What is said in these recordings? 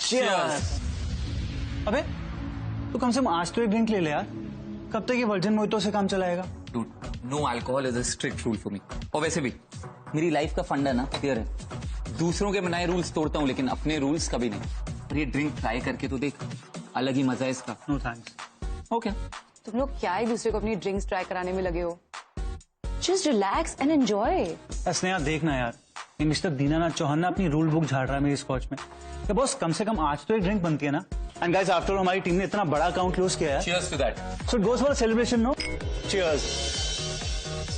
Cheers! अबे तू कम से कम आज तो एक ड्रिंक ले ले यार। कब तक ये वर्जिन मोहितो से काम चलाएगा? Dude, no alcohol is a strict rule for me. और वैसे भी मेरी लाइफ का फंडा ना क्लियर है। दूसरों के बनाए रूल्स तोड़ता हूँ लेकिन अपने रूल्स कभी नहीं। और ये ड्रिंक ट्राई करके तो देख, अलग ही मजा है इसका। No thanks. ओके। तुम लोग क्या एक दूसरे को अपनी ड्रिंक्स ट्राई कराने में लगे हो? Just relax and enjoy. Sneha देखना यार, ये मिस्टर दीनानाथ चौहान ना अपनी रूल बुक झाड़ रहा है मेरी स्कॉच में। तो बॉस कम से कम आज तो एक ड्रिंक बनती है ना। एंड गाइस आफ्टर ऑल हमारी टीम ने इतना बड़ा अकाउंट क्लोज किया है। Cheers to that. So it goes for a celebration, no? Cheers.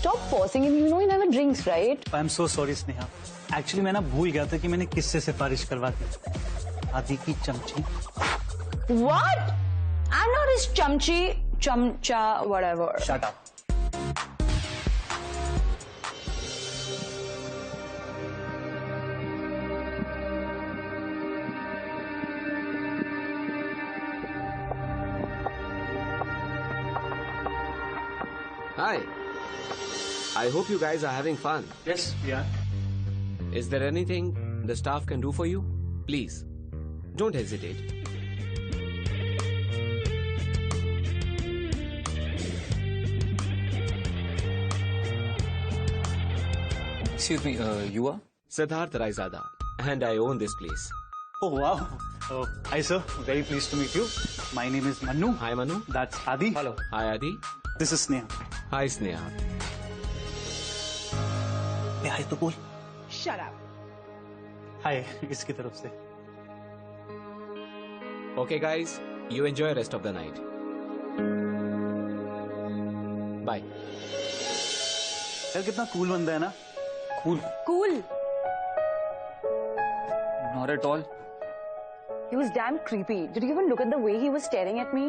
Stop forcing him. You know he never drinks, right? I am so sorry Sneha. Actually मैं ना भूल गया था कि मैंने किससे सिफारिश करवा दी। आदि की चमची। What? I'm not his chamchi, chamcha, whatever. Shut up. Hi. I hope you guys are having fun. Yes, yeah. Is there anything the staff can do for you? Please, don't hesitate. Excuse me, you are? Siddharth Raizada, and I own this place. Oh wow. Oh, hi sir. Very pleased to meet you. My name is Manu. Hi Manu. That's Adi. Hello. Hi Adi. This is Sneha. Hi Sneha. ये हाय तो बोल। Shut up. हाय इसकी तरफ से। Okay guys, you enjoy rest of the night. Bye. यार कितना cool बंदा है ना। Cool. Cool. Not at all. He was damn creepy. Did you even look at the way he was staring at me?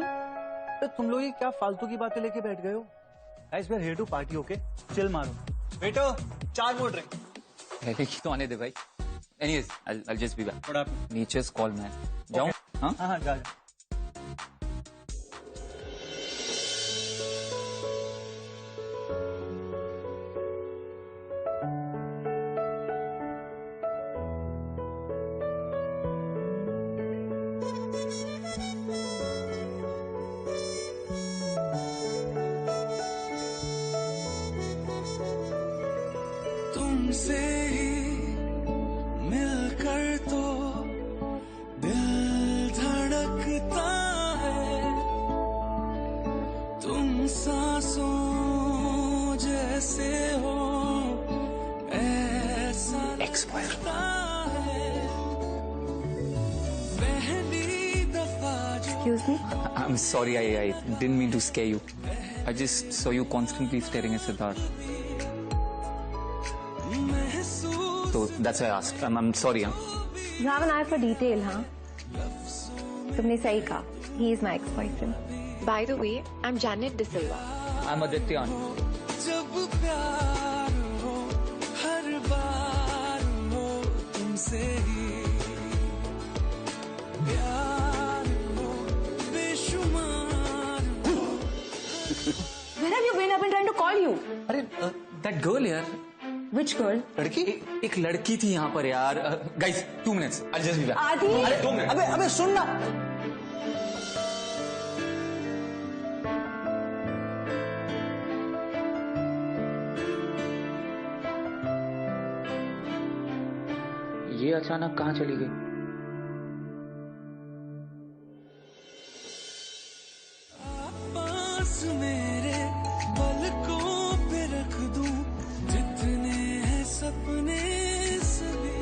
तो तुम लोग ये क्या फालतू की बातें लेके बैठ गए हो? Guys, we are here to party, okay? Chill मारो। बेटो 4 more drink. पहले की तो आने दे भाई। Anyways, I'll just be back. What happened? Nature's call man. जाऊँ? हाँ? हाँ जा जा। तुमसे ही मिलकर तो दिल धड़कता है, तुम सांसों जैसे हो ऐसा लगता है, पहली दफा जो Excuse me? I'm sorry, I didn't mean to scare you. I just saw you constantly staring at Siddharth. So that's why I asked. I'm sorry, huh? You have an eye for detail, huh? तुमने सही कहा. He is my ex-boyfriend. By the way, I'm Janet De Silva. I'm Aditya. जब प्यार हो हर बार हो तुमसे ही प्यार हो बेशुमार हो। Where have you been? I've been trying to call you. अरे that girl यार, Which girl? लड़की? एक लड़की थी यहाँ पर यार। Guys, 2 minutes. I'll just be back. Adi? अरे 2 minutes. अबे सुन ना। ये अचानक कहाँ चली गई? पास मेरे पलकों पे रख दूं जितने हैं सपने सभी।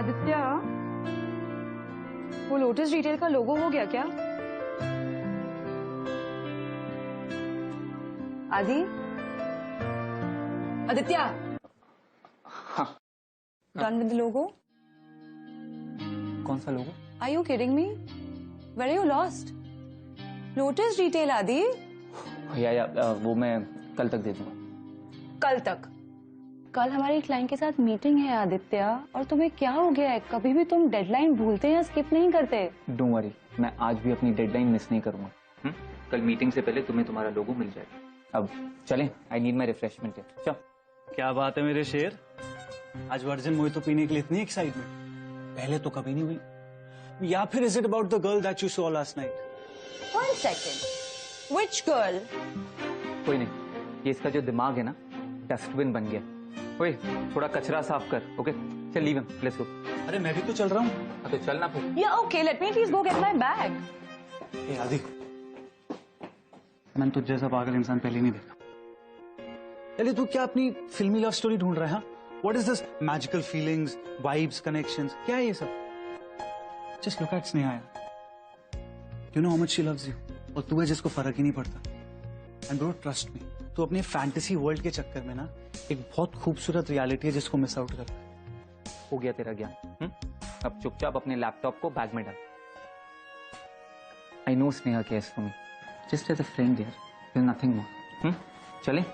आदित्य, वो लोटस रिटेल का लोगो हो गया क्या? आदि? आदित्य? हाँ। Done with the logo? कौन सा लोगो? Are you kidding me? Where are you lost? Lotus retail, Adi? या वो मैं कल तक दे दूंगा। कल तक। कल हमारी क्लाइंट के साथ मीटिंग है आदित्य, और तुम्हें क्या हो गया है? कभी भी तुम डेडलाइन भूलते या स्किप नहीं करते। डोंट वरी, मैं आज भी अपनी डेडलाइन मिस नहीं करूंगा। कल मीटिंग से पहले तुम्हें तुम्हारा लोगो मिल जाएगा। अब चलें, आई नीड माई रिफ्रेशमेंट। चल। क्या बात है मेरे शेर, आज वर्जिन मोहितो पीने के लिए इतनी एक्साइटमेंट? पहले तो कभी नहीं हुई। या फिर is it about the girl that you saw last night? 1 second, which girl? कोई नहीं, ये इसका जो दिमाग है ना, डस्टबिन बन गया। ओए, थोड़ा कचरा साफ कर। ओके चल, लीव हिम, लेट्स गो। अरे मैं भी तो चल रहा हूँ। तो चल ना फिर। Yeah, okay, let me please go get my bag. ए आदि, मैंने तुझ जैसा पागल इंसान पहले नहीं देखा। चलिए, तू क्या अपनी फिल्मी लव स्टोरी ढूंढ रहा है? What is this magical feelings, vibes, connections? क्या है ये सब? Just look at Sneha. You know how much she loves you, और तू है जिसको फर्क ही नहीं पड़ता। एंड ब्रो, ट्रस्ट मी, तू अपने फैंटेसी वर्ल्ड के चक्कर में ना एक बहुत खूबसूरत रियलिटी है जिसको मिस आउट कर। हो गया तेरा ज्ञान। अब चुपचाप अपने लैपटॉप को बैग में डाल। I know Sneha cares for me, just as a friend यार, देयर इज नथिंग मोर। चले।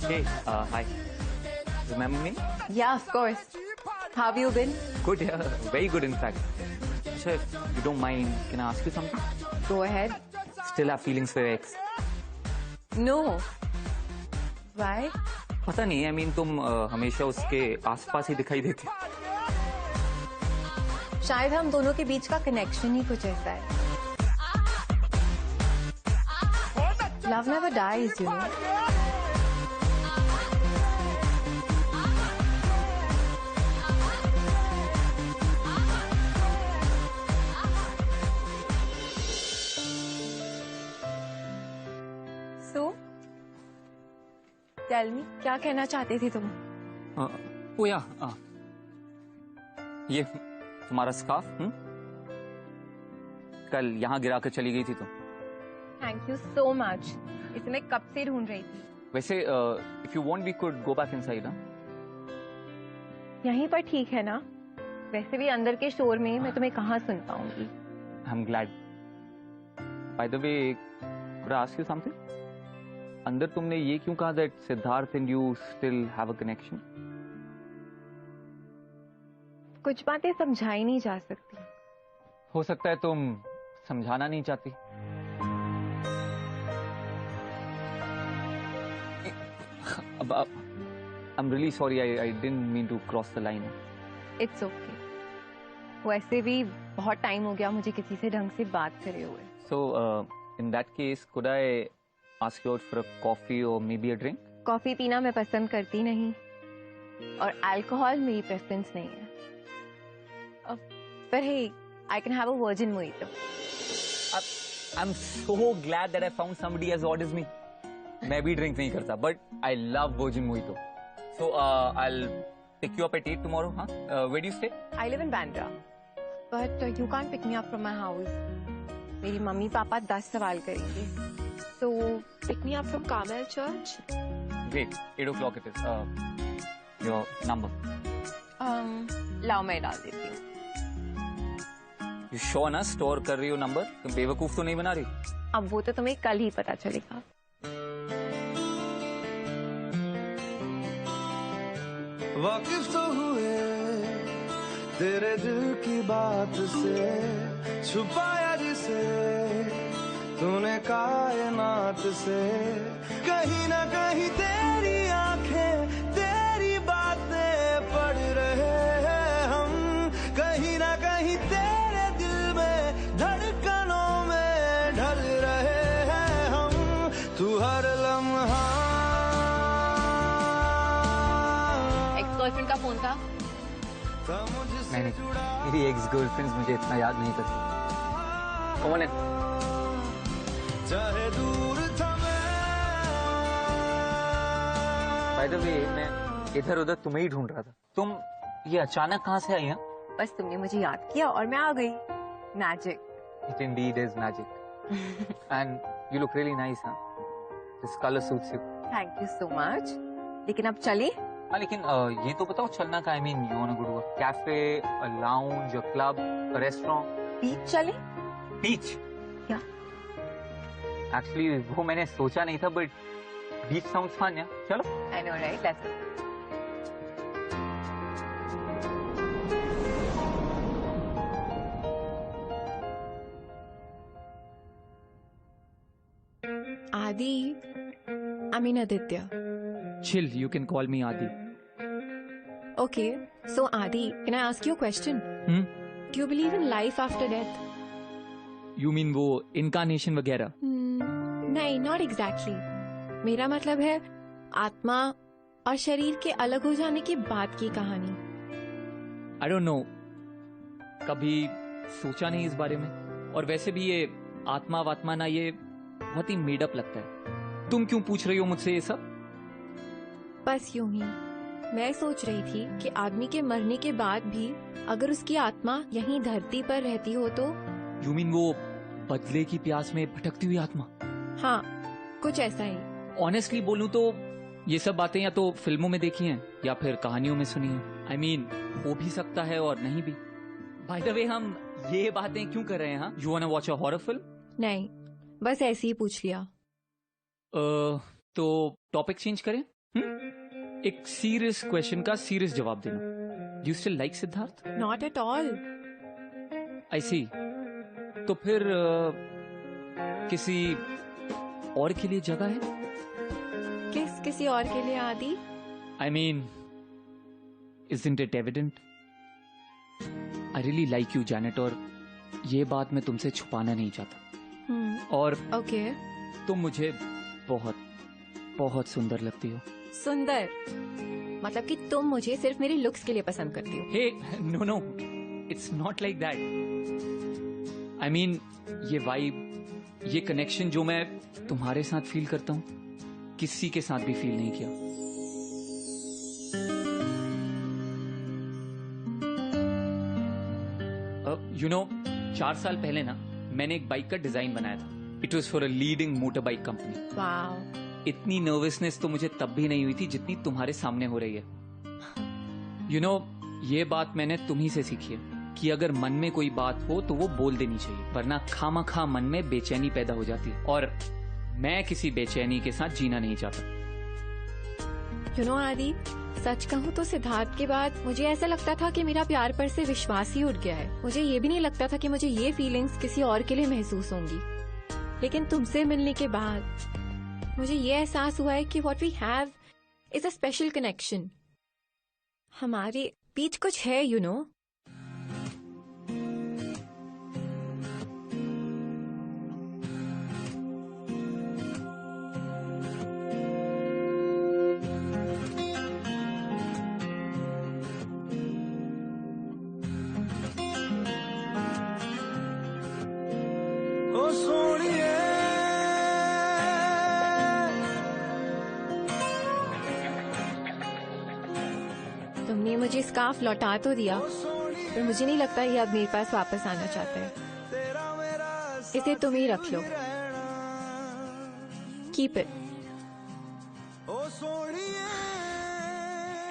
Hey, hi. Remember me? Yeah, of course. How have you been? Good, yeah. Very good, in fact. So, if you don't mind, can I ask you something? Go ahead. Still have feelings for your ex? No. Why? पता नहीं, I mean, तुम हमेशा उसके आसपास ही दिखाई देती। शायद हम दोनों के बीच का कनेक्शन ही कुछ ऐसा है। Love never dies, you know. So, tell me, क्या कहना चाहती थी तुम? ओ या, ये तुम्हारा स्कार्फ कल यहाँ गिरा कर चली गई थी तुम। Thank you so much. इसे मैं कब से ढूंढ रही थी। वैसे if you want we could go back inside. यहीं पर ठीक है ना? वैसे भी अंदर के शोर में मैं तुम्हें कहाँ सुन पाऊंगी। I am glad. By the way, could I ask you something? अंदर तुमने ये क्यों कहा that Siddharth and you still have a connection? कुछ बातें समझाई नहीं जा सकती। हो सकता है तुम समझाना नहीं चाहती। अब I'm really sorry, I didn't mean to cross the line. It's okay. वैसे भी बहुत टाइम हो गया मुझे किसी से ढंग से बात करे हुए। So, in that case, could I ask you out for a coffee or maybe a drink? Coffee पीना मैं पसंद करती नहीं, और अल्कोहल मेरी प्रेफरेंस नहीं है। पर hey, I can have a virgin mojito. I'm so glad that I found somebody as odd as me. मैं भी ड्रिंक नहीं करता, but I love virgin mojito. So I'll pick you up at 8 tomorrow, huh? Where do you stay? I live in Bandra, but you can't pick me up from my house. मेरी mummy papa 10 सवाल करेंगे. So pick me up from Carmel Church. Great, 8 o'clock it is. Your number. लाओ मैं डाल देती हूँ. You sure ना store कर रही हो नंबर? तुम बेवकूफ तो नहीं बना रही? अब वो तो तुम्हें कल ही पता चलेगा. वाकिफ तो हुए तेरे दिल की बात से, छुपाया जिसे तूने कायनात से। कहीं ना कहीं तेरी आंखें तेरी बातें पढ़ रहे हैं हम, कहीं ना कहीं तेरे दिल में धड़कनों में ढल रहे हैं हम। तू हर लम्हा। एक्स गर्लफ्रेंड का फोन था? नहीं, मेरी एक्स गर्लफ्रेंड्स मुझे इतना याद नहीं करती। कौन है? चाहे दूर था बाय द वे, मैं इधर उधर तुम्हें ही ढूंढ रहा था। तुम ये अचानक कहाँ से आई? बस तुमने मुझे याद किया और मैं आ गई। Magic. It indeed is magic. And you look really nice, huh? This color suits you. Thank you so much. लेकिन अब चले? हाँ, लेकिन ये तो बताओ चलना का। I mean, you wanna go to a cafe, a lounge, a club, a restaurant? बीच चले? Beach? क्या? Actually, वो मैंने सोचा नहीं था, but beach sounds fun, yeah? चलो। I know, right? Let's go. Adi, I mean Aditya. Chill, you can call me Adi. Okay, so Adi, can I ask you a question? Do you believe in life after death? You mean वो incarnation वगैरह? नहीं, not exactly. मेरा मतलब है आत्मा और शरीर के अलग हो जाने की बात की कहानी। I don't know. कभी सोचा नहीं इस बारे में। और वैसे भी ये आत्मा वात्मा ना, ये बहुत ही मेड अप लगता है। तुम क्यों पूछ रही हो मुझसे ये सब? बस यूं ही मैं सोच रही थी कि आदमी के मरने के बाद भी अगर उसकी आत्मा यहीं धरती पर रहती हो तो। You mean वो बदले की प्यास में भटकती हुई आत्मा? हाँ, कुछ ऐसा ही। ऑनेस्टली बोलूं तो ये सब बातें या तो फिल्मों में देखी हैं या फिर कहानियों में सुनी हैं। I mean, हो भी सकता है और नहीं भी। By the way, हम ये बातें क्यों कर रहे हैं? हाँ, You wanna watch a horror film? नहीं, बस ऐसे ही पूछ लिया। तो टॉपिक चेंज करें? एक सीरियस क्वेश्चन का सीरियस जवाब देना। You still like Siddharth? Not at all. I see. तो फिर किसी और के लिए जगह है? किसी और के लिए आदि? I mean, isn't it evident? I really like you, Janet, और ये बात मैं तुमसे छुपाना नहीं चाहता। और ओके। तुम मुझे बहुत बहुत सुंदर लगती हो। सुंदर मतलब कि तुम मुझे सिर्फ मेरे लुक्स के लिए पसंद करती हो? Hey no, it's not like that. I mean, ये वाइब, ये कनेक्शन जो मैं तुम्हारे साथ फील करता हूँ, किसी के साथ भी फील नहीं किया। यू नो, 4 साल पहले ना मैंने एक बाइक का डिजाइन बनाया था। It was for a leading motor bike company. Wow. इतनी नर्वसनेस तो मुझे तब भी नहीं हुई थी जितनी तुम्हारे सामने हो रही है। यू नो, ये बात मैंने तुम्ही से सीखी है कि अगर मन में कोई बात हो तो वो बोल देनी चाहिए, वरना खामखा मन में बेचैनी पैदा हो जाती है, और मैं किसी बेचैनी के साथ जीना नहीं चाहता। यू नो आदि, सच कहूँ तो सिद्धार्थ के बाद मुझे ऐसा लगता था कि मेरा प्यार पर से विश्वास ही उठ गया है। मुझे ये भी नहीं लगता था कि मुझे ये फीलिंग्स किसी और के लिए महसूस होंगी, लेकिन तुमसे मिलने के बाद मुझे ये एहसास हुआ है कि what we have is a special connection. हमारे बीच कुछ है, यू नो। ओ सोनिए, तुमने मुझे स्कार्फ लौटा तो दिया, पर मुझे नहीं लगता ये अब मेरे पास वापस आना चाहता है। इसे तुम ही रख लो। Keep it.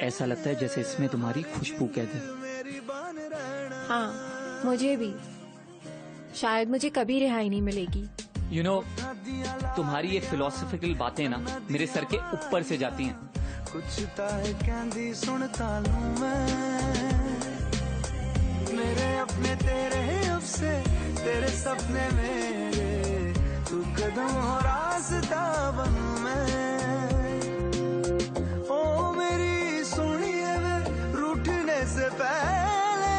ऐसा लगता है जैसे इसमें तुम्हारी खुशबू कैद है। हाँ, मुझे भी। शायद मुझे कभी रिहाई नहीं मिलेगी। यू नो, तुम्हारी ये फिलोसॉफिकल बातें ना मेरे सर के ऊपर से जाती हैं। कुछ ताए कहंदी सुनता लूं मैं मेरे अपने तेरे अफसे तेरे सपने मेरे तू कदम हो रास्ता बनूं मैं ओ मेरी सोनिए वे रूठने से पहले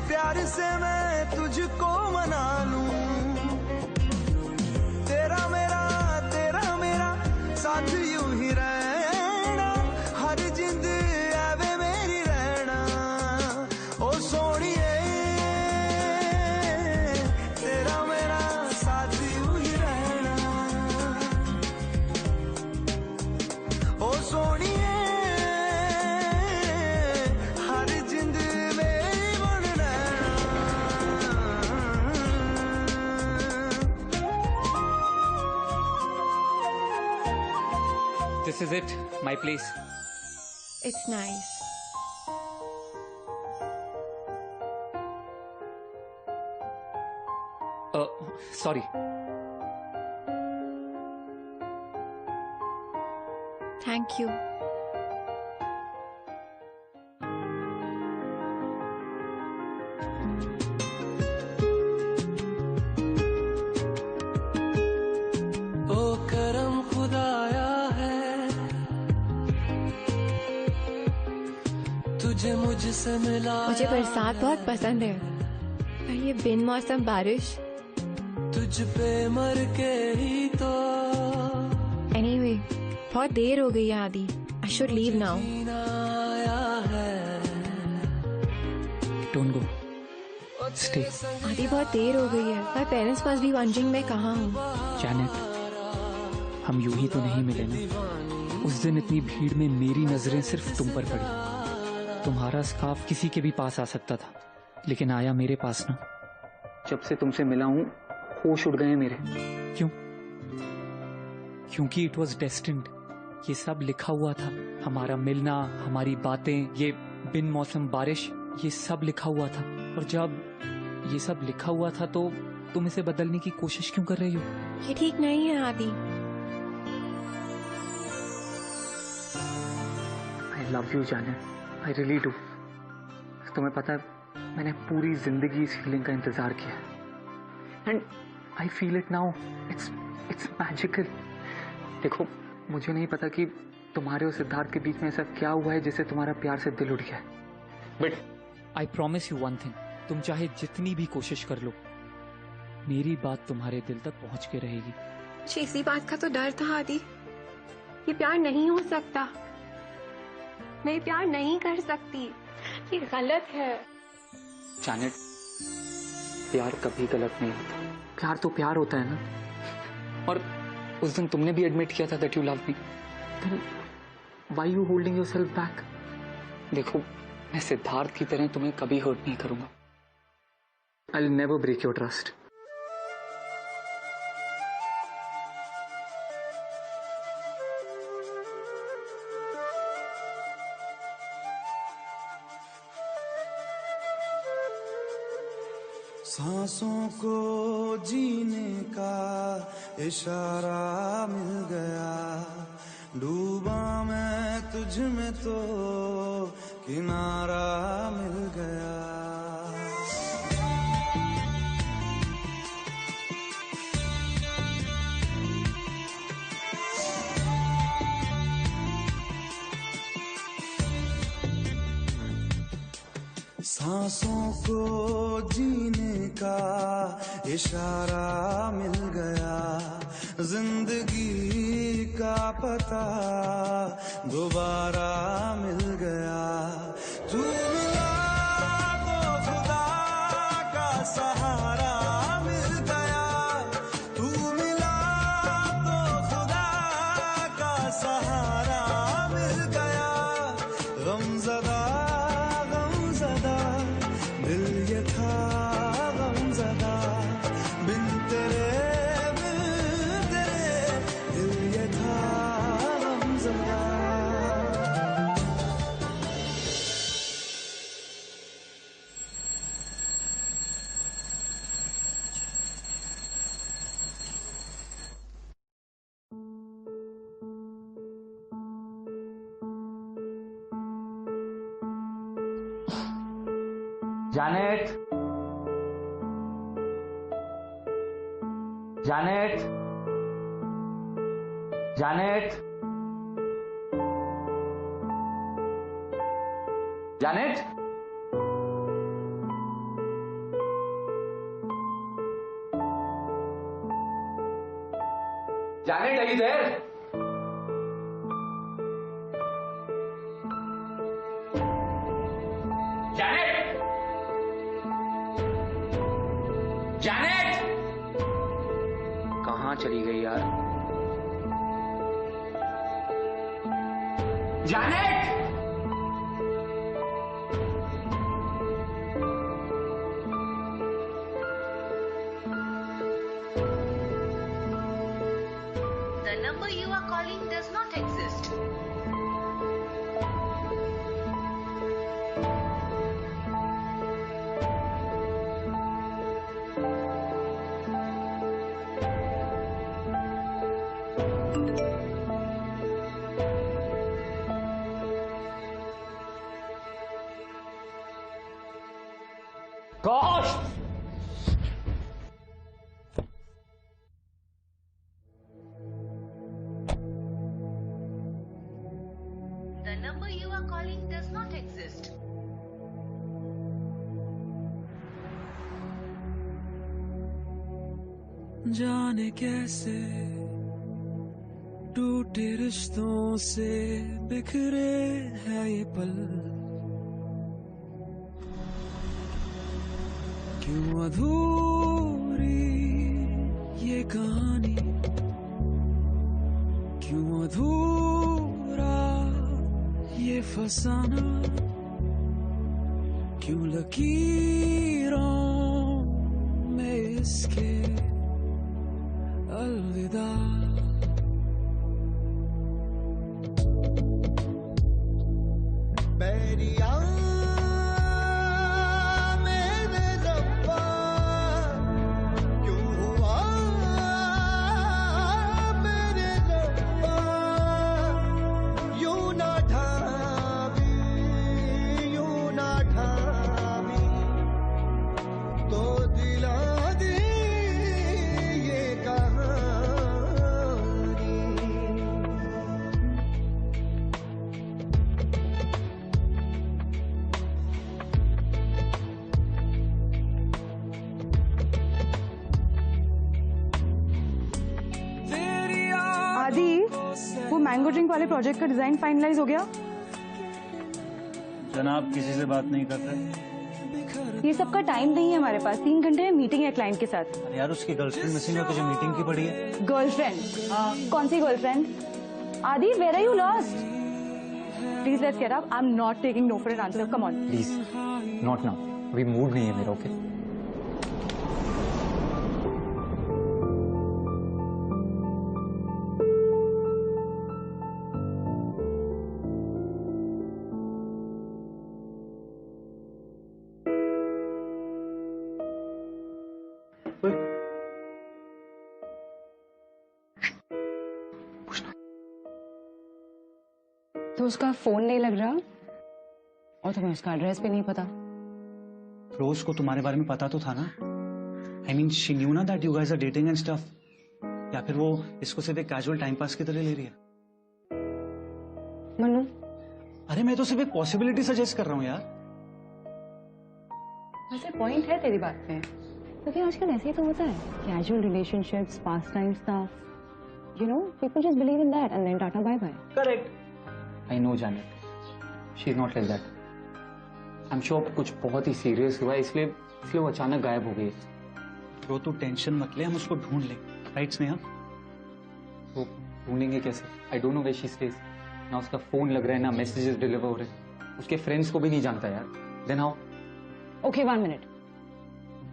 प्यार से मैं तुझको मना लूं तेरा मेरा साथ यूं ही रहना हर जिंद आवे मेरी रहना ओ सोनिए तेरा मेरा साथ यूं ही रहना ओ सोनिए हर जिंद मेरी बन रहना This is it, my place. It's nice. Sorry. Thank you. ओ करम खुदाया है तुझे मुझसे मिला मुझे बरसात बहुत पसंद है पर ये बिन मौसम बारिश तुझ पे मर के ही तो एनीवे बहुत देर हो गई है आदि आई शुड लीव नाउ जीना आया है Don't go. Stay. आदि बहुत देर हो गई है my parents must be wondering मैं कहाँ हूँ Janet, हम यूं ही तो नहीं मिले ना। उस दिन इतनी भीड़ में मेरी नजरें सिर्फ तुम पर पड़ी। तुम्हारा स्कार्फ किसी के भी पास आ सकता था, लेकिन आया मेरे पास ना। जब से तुमसे मिला हूं, होश उड़ गए हैं मेरे। क्यों? क्योंकि इट वॉज डेस्टिन्ड। ये सब लिखा हुआ था। हमारा मिलना, हमारी बातें, ये बिन मौसम बारिश, ये सब लिखा हुआ था। और जब ये सब लिखा हुआ था तो तुम इसे बदलने की कोशिश क्यों कर रही हो? ये ठीक नहीं है आदि आई लव यू जाने, आई रियली डू। तुम्हें पता है, मैंने पूरी जिंदगी इस फीलिंग का इंतजार किया and I feel it now. It's magical. देखो, मुझे नहीं पता कि तुम्हारे और सिद्धार्थ के बीच में ऐसा क्या हुआ है जिससे तुम्हारा प्यार से दिल उठ गया है, but I promise you one thing, तुम चाहे जितनी भी कोशिश कर लो, मेरी बात तुम्हारे दिल तक पहुंच के रहेगी। मुझे इसी बात का तो डर था आदि, ये प्यार नहीं हो सकता, मैं प्यार नहीं कर सकती, ये गलत है। जानेट, प्यार कभी गलत नहीं होता। प्यार तो प्यार होता है ना। और उस दिन तुमने भी एडमिट किया था that you love me, then why you holding yourself back? देखो, मैं सिद्धार्थ की तरह तुम्हें कभी हर्ट नहीं करूंगा। I will never break your trust. सांसों को जीने का इशारा मिल गया, डूबा मैं तुझ में तो किनारा मिल गया। सांसों को जीने का इशारा मिल गया, जिंदगी का पता दोबारा मिल गया। तू मिला तो खुदा का सहारा मिल गया, तू मिला तो खुदा का सहारा मिल गया। गमज़दा दिल ये था गमज़दा, बिन तेरे दिल ये था गमज़दा। Janet. Janet. Janet. Janet. Janet, are you there? Janet! Janet! कहाँ चली गई यार? Janet! The number you are calling does not exist. Gosh! The number you are calling does not exist. जाने कैसे टूटे रिश्तों से बिखरे है ये पल, क्यों अधूरी ये कहानी, क्यों अधूरा ये फसाना, क्यों लकीरों में इसके अलविदा। बैरिया मेरे रब्बा क्यों हुआ मेरे रब्बा, यूं ना ढाबी तो दिला दी ये कहानी। आदि, वो मैंगो ड्रिंक वाले प्रोजेक्ट का डिजाइन फाइनलाइज हो गया? जनाब किसी से बात नहीं कर रहे। ये सब का टाइम नहीं है हमारे पास, 3 घंटे में मीटिंग है क्लाइंट के साथ। अरे यार उसकी गर्लफ्रेंड मिसिंग है, तुझे मीटिंग की पड़ी है। गर्लफ्रेंड? कौन सी girlfriend? Aadi, where are you lost? Please let's get up, I am not taking no for an answer, come on. Please not now, अभी मूड नहीं है मेरा। ओके तो उसका फोन नहीं लग रहा और तुम्हें उसका एड्रेस भी नहीं पता। रोज को तुम्हारे बारे में पता तो था ना? आई मीन शी न्यू ना that you guys are dating and stuff. या फिर वो इसको सिर्फ एक कैजुअल टाइम पास की तरह ले रही है? मनु, अरे मैं तो सिर्फ एक पॉसिबिलिटी सजेस्ट कर रहा हूँ यार। वैसे पॉइंट है तेरी बात में, क्योंकि आजकल ऐसे ही तो होता है, casual relationships, pass time stuff, you know, people just believe in that and then tata bye bye. Correct. I know Janet, she is not like that. I am sure कुछ बहुत ही सीरियस हुआ है, इसलिए वो अचानक गायब हो गई। तो तू टेंशन मत ले, हम उसको ढूंढ लेंगे, राइट स्नेहा? वो ढूंढेंगे कैसे? I don't know where she stays. ना उसका फोन लग रहा है, ना मैसेजेस डिलीवर हो रहे, उसके फ्रेंड्स को भी नहीं जानता यार। Then how? ओके 1 मिनट,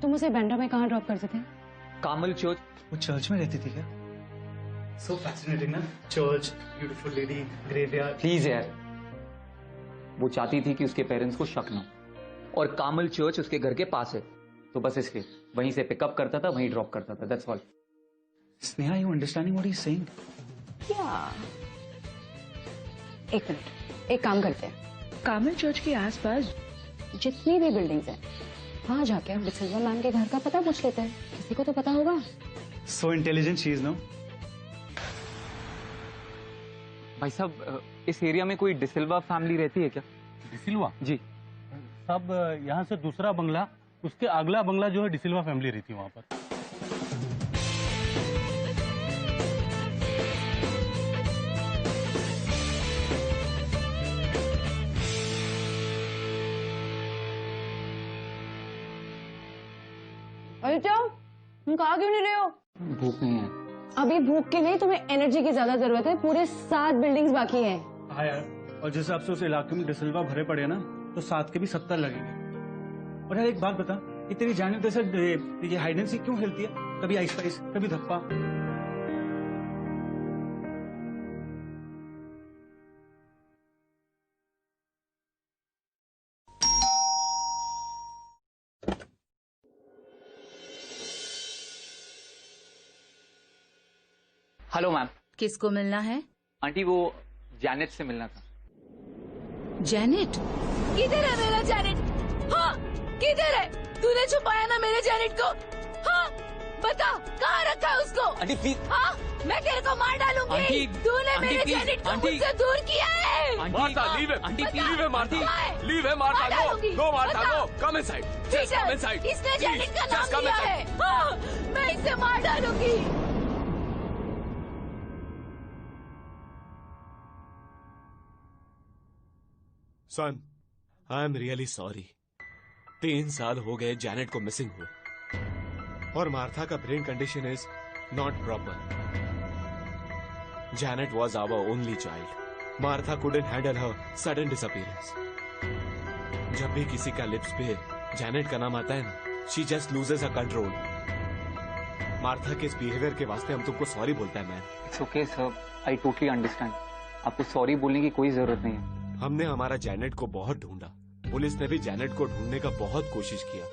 तुम उसे बैंड्रा में कहाँ ड्रॉप करते थे? कामल चर्च। वो चर्च में रहती थी क्या? सो फैसिनेटिंग ना, church, beautiful lady, graveyard. Please यार, वो चाहती थी कि उसके पेरेंट्स को शक ना हो, और कामल चर्च उसके घर के पास है, तो बस इसलिए वहीं से पिकअप करता था, वहीं ड्रॉप करता था, that's all. Sneha, you understanding what he is saying? या, एक मिनट, एक काम करते हैं, कामल चर्च के आसपास जितनी भी बिल्डिंग्स हैं वहाँ जाके हम डिसिल्वा मैम के घर का पता पूछ लेते हैं, किसी को तो पता होगा। So intelligent she is, no? भाई साहब, इस एरिया में कोई डिसिल्वा फैमिली रहती है क्या? डिसिल्वा जी। सब यहाँ से दूसरा बंगला, उसके अगला बंगला जो है डिसिल्वा फैमिली रहती है वहाँ पर। अरे जाओ, तुम कहा क्यों नहीं रहे हो? भूख नहीं है। अभी भूख की नहीं, तुम्हें एनर्जी की ज्यादा जरूरत है। पूरे 7 बिल्डिंग्स बाकी हैं। हाँ यार, और जिस हिसाब से उस इलाके में डिसिल्वा भरे पड़े ना, तो 7 के भी 70 लगेंगे। और यार एक बात बता, ये तेरी जाने जैसे ये हाइड एंड सीक क्यों खेलती है? कभी आइस पाइस, कभी धप्पा। Hello ma'am. किसको मिलना है? आंटी, वो जैनेट से मिलना था। जैनेट? किधर है मेरा जैनेट? हाँ, किधर है? तूने छुपाया ना मेरे जैनेट को? हाँ, बता कहाँ रखा है उसको? Aunty please. हाँ, मैं तेरे को मार डालूंगी। आंटी, तूने आंटी, मेरे प्लीज, जैनेट को आंटी। मुझसे दूर किया है। Martha, leave him. Aunty please. Leave him, Martha. Why? Leave him, Martha. मार डालूंगी। Go, Martha, बता। go. Come inside. Just come inside. इसने Please, जैनेट का just नाम come लिया inside. है। हाँ, मैं इसे मार डालूंगी। Son, I am really sorry. 3 साल हो गए जैनेट को मिसिंग हुए, और मार्था का brain condition is not proper. Janet was our only child. Martha couldn't handle her sudden disappearance. जब भी किसी का लिप्स पे जैनेट का नाम आता है ना, she just loses her control. Martha के इस बिहेवियर के वास्ते हम तुमको सॉरी बोलता है man. It's okay sir, I totally understand. आपको सॉरी बोलने की कोई जरूरत नहीं है। हमने हमारा जैनेट को बहुत ढूंढा, पुलिस ने भी जैनेट को ढूंढने का बहुत कोशिश किया,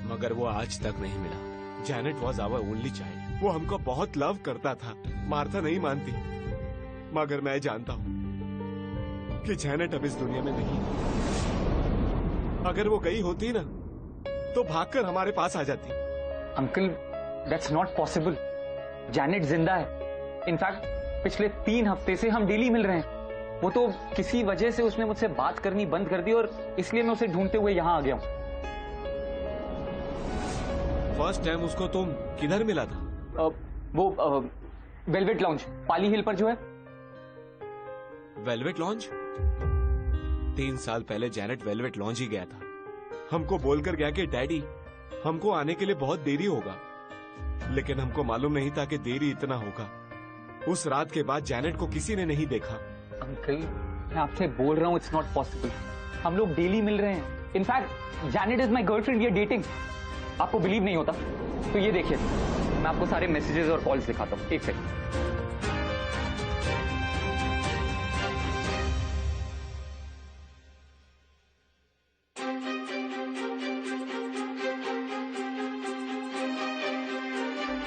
मगर वो आज तक नहीं मिला। Janet was our only child. वो हमको बहुत लव करता था। मार्था नहीं मानती, मगर मैं जानता हूँ कि जैनेट अब इस दुनिया में नहीं। अगर वो गई होती ना, तो भागकर हमारे पास आ जाती। Uncle, that's not possible. Janet जिंदा है। इनफैक्ट पिछले 3 हफ्ते से हम डेली मिल रहे हैं। वो तो किसी वजह से उसने मुझसे बात करनी बंद कर दी, और इसलिए मैं उसे ढूंढते हुए यहाँ आ गया हूँ। फर्स्ट टाइम उसको तुम किधर मिला था? वो वेलवेट लॉन्ज, पाली हिल पर जो है। Velvet lounge? 3 साल पहले जैनेट वेलवेट लॉन्ज ही गया था। हमको बोलकर गया कि डैडी, हमको आने के लिए बहुत देरी होगा, लेकिन हमको मालूम नहीं था कि देरी इतना होगा। उस रात के बाद जैनेट को किसी ने नहीं देखा। अंकल, मैं आपसे बोल रहा हूँ, इट्स नॉट पॉसिबल। हम लोग डेली मिल रहे हैं। In fact Janet is my girlfriend, we are dating. आपको बिलीव नहीं होता तो ये देखिए, मैं आपको सारे मैसेजेस और कॉल्स दिखाता हूँ। एक second.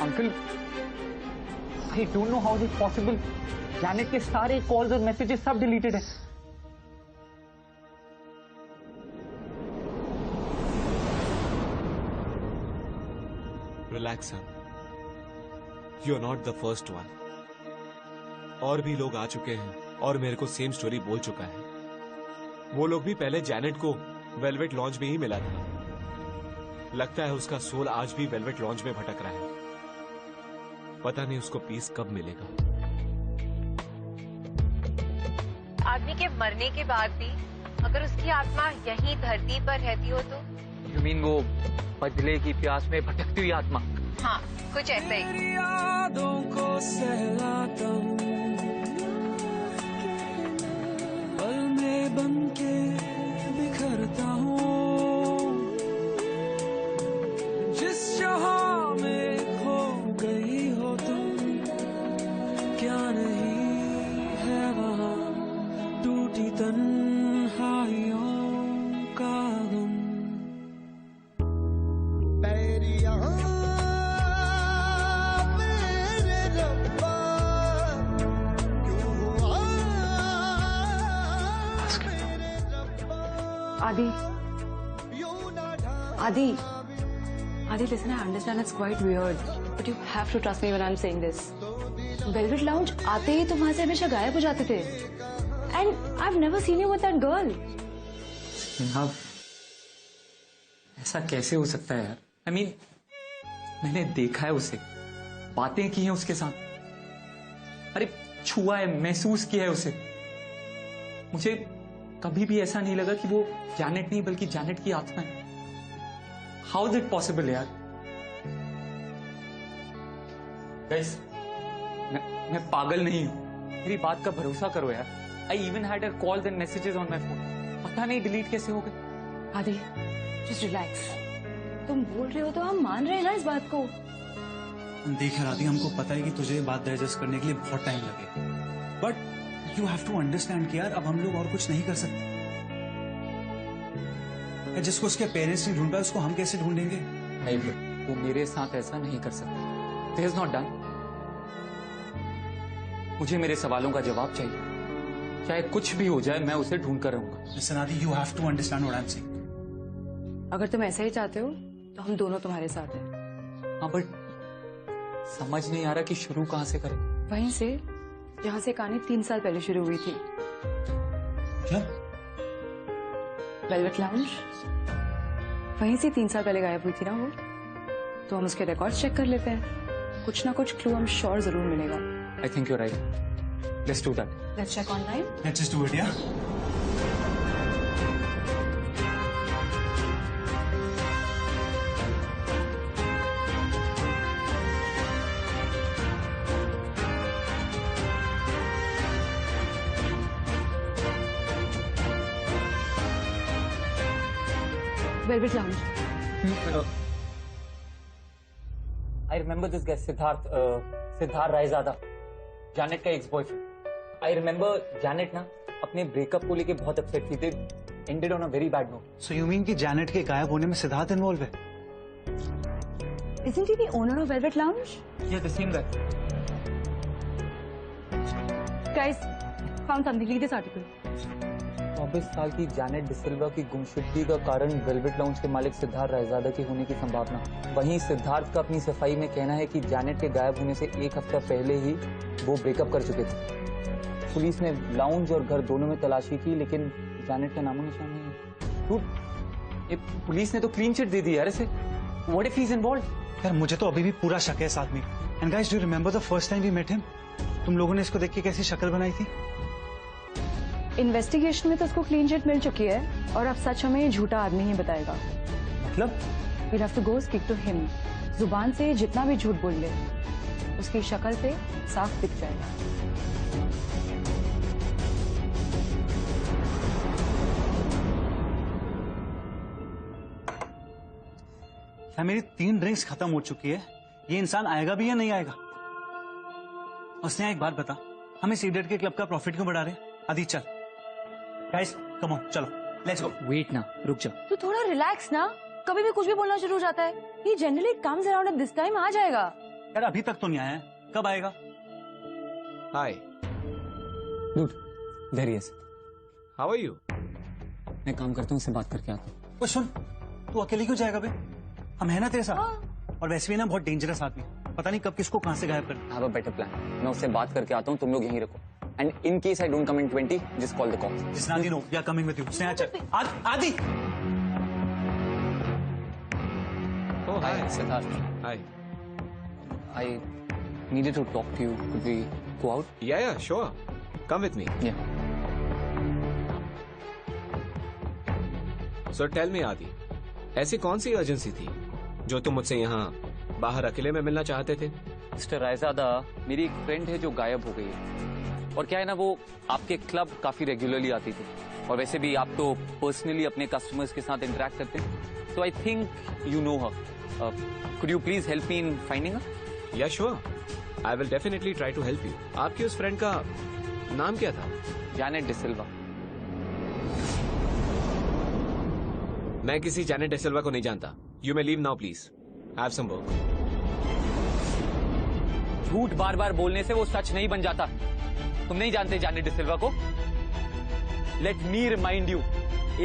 Uncle, I don't know how is possible. Janet के सारे कॉल्स और मैसेजेस सब डिलीटेड है। Relax son, you are not the first one. और भी लोग आ चुके हैं और मेरे को सेम स्टोरी बोल चुका है। वो लोग भी पहले जैनेट को वेलवेट लॉन्ज में ही मिला था। लगता है उसका सोल आज भी वेलवेट लॉन्ज में भटक रहा है। पता नहीं उसको पीस कब मिलेगा। आदमी के मरने के बाद भी अगर उसकी आत्मा यहीं धरती पर रहती हो तो? यू मीन वो बदले की प्यास में भटकती हुई आत्मा? हाँ, कुछ ऐसा ही। तेरी यादों को सहलाता हूँ, पल में बन के बिखरता हूँ। जिस जहां में खो गई हो तुम, क्या नहीं है वहां टूटी तन्हाइयों का गम। Adi, listen, I understand it's quite weird, but you have to trust me when I'm saying this. Velvet Lounge आते ही तुम वहां से हमेशा गायब हो जाते थे. And I've never seen you with that girl. हाँ, ऐसा कैसे हो सकता है यार? I mean, मैंने देखा है उसे, बातें की हैं उसके साथ, अरे छुआ है, महसूस किया है उसे. मुझे कभी भी ऐसा नहीं लगा कि वो जैनेट नहीं बल्कि जैनेट की आत्मा है. हाउ इज इट पॉसिबल यार? गाइस, मैं पागल नहीं हूं, मेरी बात का भरोसा करो यार. I even had her calls and messages on my phone. पता नहीं डिलीट कैसे हो गए. आदि, just relax. तुम बोल रहे हो तो हम मान रहे हैं ना इस बात को. देख राधी, हमको पता है कि तुझे ये बात डाइजेस्ट करने के लिए बहुत टाइम लगे, but you have to understand कि यार अब हम लोग और कुछ नहीं कर सकते. जिसको उसके पेरेंट्स नहीं ढूंढ पाए उसको हम कैसे ढूंढेंगे? नहीं, वो मेरे साथ ऐसा नहीं कर सकता. This is not done. मुझे मेरे सवालों का जवाब चाहिए. चाहे कुछ भी हो जाए, मैं उसे ढूंढ कर रहूंगा. Listen Aadi, you have to understand what I am saying. अगर तुम ऐसा ही चाहते हो तो हम दोनों तुम्हारे साथ हैं. हाँ, बट समझ नहीं आ रहा कि शुरू कहां से करें. वहीं से जहां से कहानी 3 साल पहले शुरू हुई थी. क्या? वेलवेट लाउंज वहीं से 3 साल पहले गायब हुई थी ना वो. तो हम उसके रिकॉर्ड्स चेक कर लेते हैं. कुछ ना कुछ क्लू हम श्योर जरूर मिलेगा. I think you right. Let's do that. Let's check online. Let's just do it. या velvet lounge. I remember this guy, Siddharth Raizada, Janet का ex boyfriend. I remember Janet ना अपने ब्रेकअप को लेके बहुत अपसेट थी. They ended on a very bad note. So you mean कि Janet के गायब होने में सिद्धार्थ इन्वॉल्व है? Isn't he the owner of Velvet Lounge? Yeah, the same guy. Guys, found something. Read this article. 24 साल की जैनेट डिसिल्वा की गुमशुदगी का कारण वेलवेट लाउंज के मालिक सिद्धार्थ रायजादा के होने की संभावना. वहीं सिद्धार्थ का अपनी सफाई में कहना है कि जैनेट के गायब होने से 1 हफ्ता पहले ही वो ब्रेकअप कर चुके थे. पुलिस ने लाउंज और घर दोनों में तलाशी की, लेकिन जैनेट का नामो निशान नहीं. ये पुलिस ने तो क्लीन चिट दे दी यार इसे. What if he is involved? यार मुझे तो अभी भी पूरा शक है इस आदमी. And guys, do you remember the first time we met him? तुम लोगों ने इसको देख के कैसी शक्ल बनाई थी? इन्वेस्टिगेशन में तो उसको क्लीन चिट मिल चुकी है और अब सच हमें झूठा आदमी ही बताएगा. मतलब? We'll have to go speak to him. जुबान से जितना भी झूठ बोल ले, उसकी शक्ल से साफ दिख जाएगा. यार मेरी 3 ड्रिंक्स खत्म हो चुकी है. ये इंसान आएगा भी या नहीं आएगा? उसने एक बात बता, हम इस इडियट के क्लब का प्रॉफिट क्यों बढ़ा रहे हैं? आदि चल. गाइस कम ऑन, चलो लेट्स गो. वेट ना, रुक जा. तू थोड़ा रिलैक्स ना. कभी भी कुछ भी बोलना शुरू हो जाता है. He generally comes around at this time. आ जाएगा. यार अभी तक तो नहीं आया है, कब आएगा? Hi, Dude, there he is. How are you? मैं काम करता हूँ, उससे बात करके आता हूँ. ओ सुन, तू अकेले क्यों जाएगा बे? हम है ना तेरे साथ. और वैसे भी ना बहुत डेंजरस आदमी, पता नहीं कब किसको कहां से गायब कर. I have a better plan. मैं उससे बात करके आता हूँ, तुम लोग यहीं रखो. And in case I don't come in 20, just call the cops. जिसनादी no, we are coming with you. Sneha चल. Aadi. Oh, hi. Hi, Siddharth. Hi. I needed to talk to you. Could we go out? Yeah, sure. Come with me. Yeah. So tell me, Adi, ऐसी कौन सी urgency थी जो तुम मुझसे यहाँ बाहर अकेले में मिलना चाहते थे? मिस्टर रायजादा, मेरी एक फ्रेंड है जो गायब हो गई है. और क्या है ना, वो आपके क्लब काफी रेगुलरली आती थी. और वैसे भी आप तो पर्सनली अपने कस्टमर्स के साथ इंटरेक्ट करते हैं. So I think you know her. Could you please help me in finding her? Yeah, sure. I will definitely try to help you. आपकी उस फ्रेंड का नाम क्या था? जैनेट डिसिल्वा. मैं किसी जैनेट डिसिल्वा को नहीं जानता. You may leave now, please. Have some work. झूठ बार बार बोलने से वो सच नहीं बन जाता. तुम नहीं जानते जैनेट डिसिल्वा को? लेट मी रिमाइंड यू,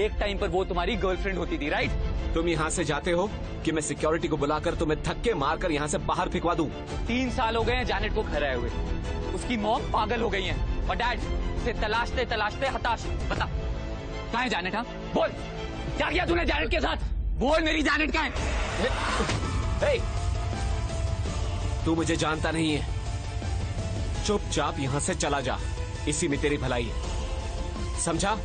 एक टाइम पर वो तुम्हारी गर्लफ्रेंड होती थी, राइट? तुम यहाँ से जाते हो कि मैं सिक्योरिटी को बुलाकर तुम्हें धक्के मारकर यहाँ से बाहर फिकवा दूं? 3 साल हो गए हैं जैनेट को घर आए हुए। उसकी मॉम पागल हो गई है और डैड उसे तलाशते तलाशते हताश। बता कहाँ है जैनेट? हाँ बोल, क्या किया तूने जैनेट के साथ? बोल, मेरी जैनेट कहाँ है? तू मुझे जानता नहीं है, चुपचाप यहाँ से चला जा, इसी में तेरी भलाई है, समझा?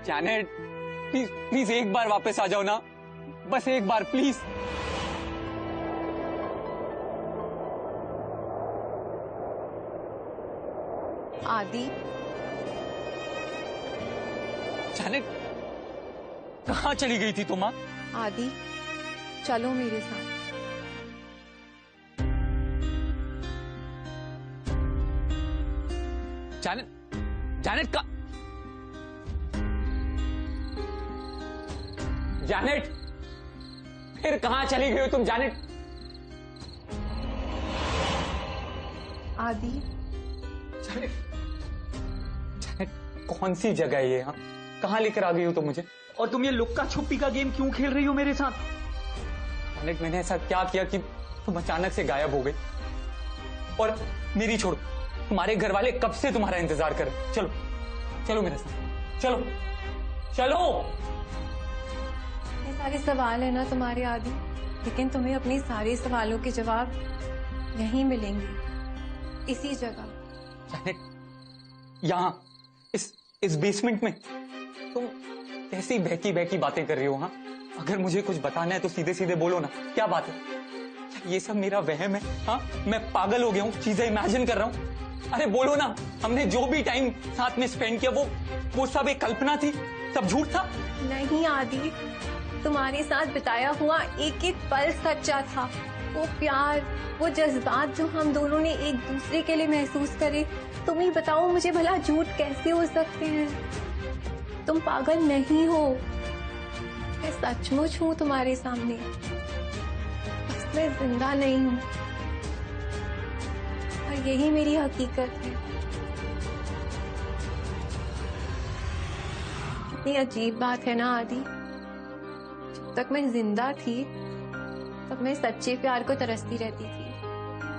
जैनेट प्लीज प्लीज एक बार वापस आ जाओ ना, बस एक बार प्लीज। आदि, जैनेट कहाँ चली गई थी तुम? हाँ? आदि चलो मेरे साथ। जैनेट जैनेट का जैनेट फिर कहाँ चली गई हो तुम जैनेट? आदि जैनेट जैनेट कौन सी जगह है ये? हाँ कहाँ लेकर आ गई हो तुम मुझे? और तुम ये लुक्का छुपी का गेम क्यों खेल रही हो मेरे साथ? जैनेट मैंने ऐसा क्या किया कि तुम अचानक से गायब हो गई? और मेरी छोड़ो, तुम्हारे घर वाले कब से तुम्हारा इंतजार कर रहे? चलो चलो मेरे साथ, चलो चलो। ये सारे सवाल है ना तुम्हारे आदि, लेकिन तुम्हें अपने सारे सवालों के जवाब यहीं मिलेंगे, इसी जगह। जैनेट यहाँ इस बेसमेंट में तुम कैसी बहकी बहकी बातें कर रही हो? हाँ अगर मुझे कुछ बताना है तो सीधे सीधे बोलो ना, क्या बात है? क्या ये सब मेरा वहम है? हाँ मैं पागल हो गया हूँ, चीजें इमेजिन कर रहा हूँ? अरे बोलो ना, हमने जो भी टाइम साथ में स्पेंड किया वो सब एक कल्पना थी, सब झूठ था? नहीं आदि, तुम्हारे साथ बिताया हुआ एक एक पल सच्चा था। वो प्यार, वो जज्बात जो हम दोनों ने एक दूसरे के लिए महसूस करे, तुम ही बताओ मुझे भला झूठ कैसे हो सकते हैं? तुम पागल नहीं हो, मैं सचमुच हूँ तुम्हारे सामने, बस मैं जिंदा नहीं हूँ और यही मेरी हकीकत है। कितनी अजीब बात है ना आदि, जब तक मैं जिंदा थी तब मैं सच्चे प्यार को तरसती रहती थी,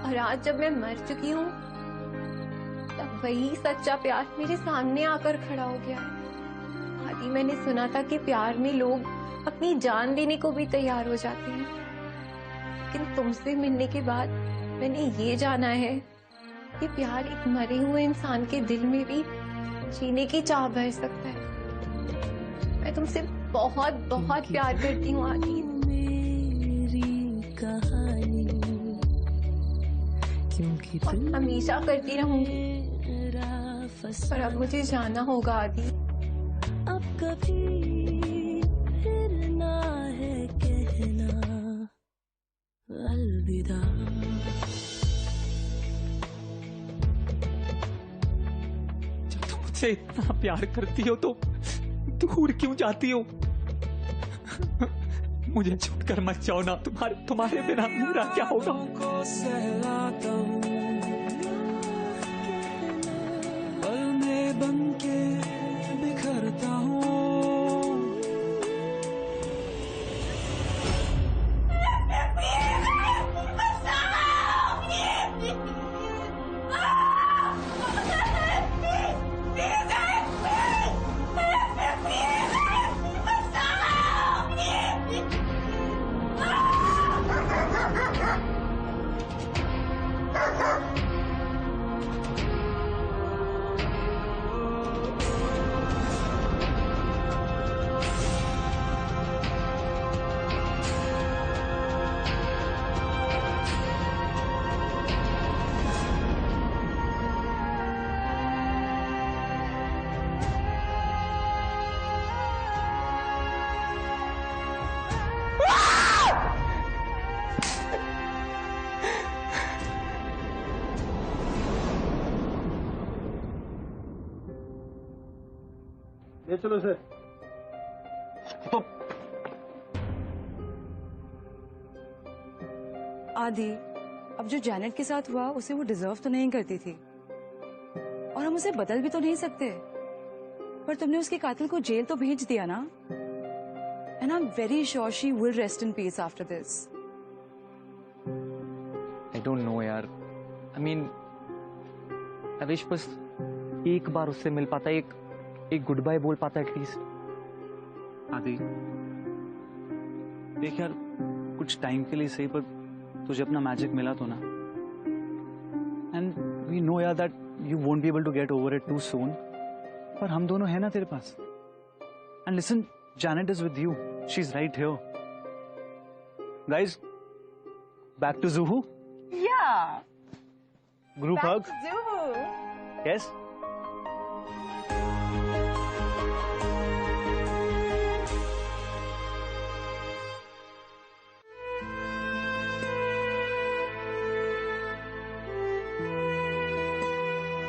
और आज जब मैं मर चुकी हूँ तब वही सच्चा प्यार मेरे सामने आकर खड़ा हो गया है। आदि मैंने सुना था कि प्यार में लोग अपनी जान देने को भी तैयार हो जाते हैं, लेकिन तुमसे मिलने के बाद मैंने ये जाना है कि प्यार एक मरे हुए इंसान के दिल में भी जीने की चाह भर सकता है। मैं तुमसे बहुत बहुत प्यार करती हूँ आदि, और हमेशा करती रहूंगी, पर अब मुझे जाना होगा आदि। अब कभी फिर ना है कहना अलविदा। जब तुम मुझसे इतना प्यार करती हो तो दूर क्यों जाती हो? मुझे छोड़कर मत जाओ ना, तुम्हारे बिना मेरा क्या होगा? को सहलाता हूँ, पल में बन के बिखरता हूँ। ले चलो सर। आदि अब जो जैनेट के साथ हुआ उसे वो डिजर्व तो नहीं करती थी, और हम उसे बदल भी तो नहीं सकते, पर तुमने उसके कातिल को जेल तो भेज दिया ना। And I am very sure she will rest in peace after this. I don't no यार, आई मीन आई विश बस एक बार उससे मिल पाता, एक गुड बाय बोल पाता एटलीस्ट। आदि देख यार, कुछ टाइम के लिए सही, पर तुझे अपना मैजिक मिला तो ना। एंड वी नो यार that you won't be able to get over it too soon, पर हम दोनों हैं ना तेरे पास। And listen, Janet is with you. She's right here. Guys, back to Zuhu? Yeah. Group hug? Zuhu. Yes?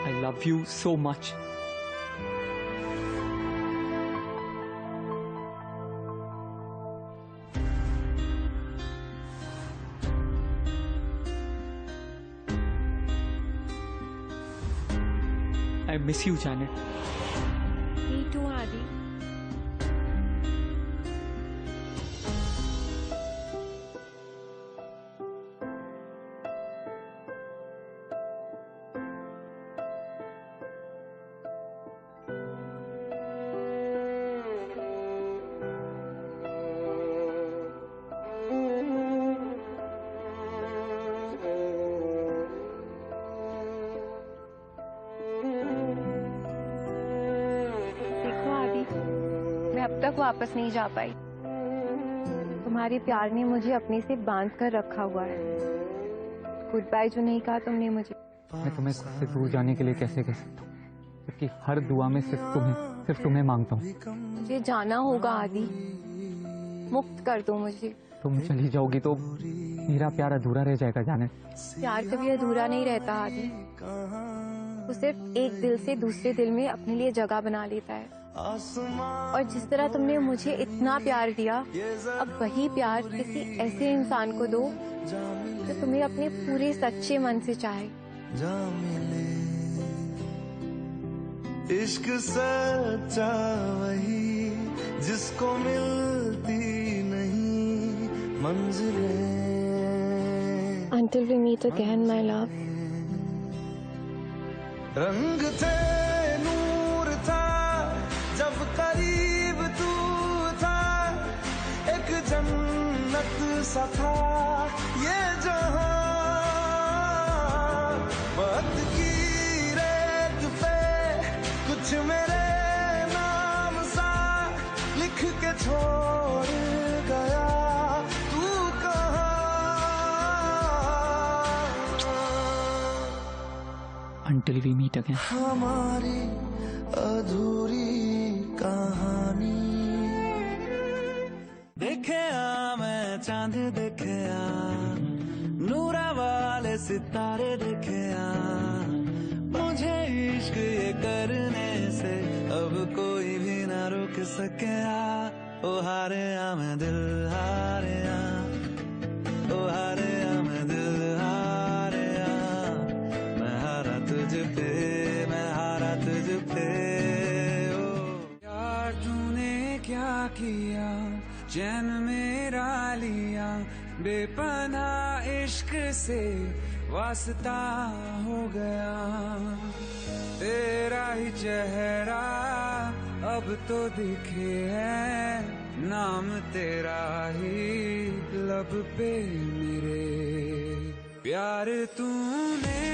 I love you so much. I miss you, Janet. Me too, Adi. मैं अब तक वापस नहीं जा पाई। तुम्हारे प्यार ने मुझे अपने से बांध कर रखा हुआ है। गुड बाय जो नहीं कहा तुमने मुझे। मैं तुम्हें खुद से दूर जाने के लिए कैसे कह सकता हूँ, क्योंकि हर दुआ में सिर्फ तुम्हें मांगता हूँ। मुझे जाना होगा आदि, मुक्त कर दो मुझे। तुम चली जाओगी तो मेरा प्यार अधूरा रह जाएगा जानेट। प्यार कभी अधूरा नहीं रहता आदि, वो सिर्फ एक दिल से दूसरे दिल में अपने लिए जगह बना लेता है। और जिस तरह तुमने मुझे इतना प्यार दिया, अब वही प्यार किसी ऐसे इंसान को दो जो तुम्हें अपने पूरे सच्चे मन से चाहे। इश्क सच्चा वही जिसको मिलती नहीं मंजिलें। Until we meet again, my love. रंग थे, नूर था, जब करीब तू था, एक जन्नत सा था ये जहां। वक्त की रेत पे कुछ मेरे नाम सा लिख के छोड़ गया, तू कहाँ? Until we meet again. हमारी अधूरी कहानी। देखे मैं चांद देखे नूरा वाले सितारे देखे, मुझे इश्क ये करने से अब कोई भी ना रोक सके। ओ हारे मैं दिल हारे, ओ हारे मैं दिल हारे, मैं हारा तुझ पे, मैं हारा तुझ पे। यार तूने क्या किया, चैन मेरा लिया, बेपनाह इश्क से वास्ता हो गया। तेरा ही चेहरा अब तो दिखे है, नाम तेरा ही लब पे मेरे। प्यार तूने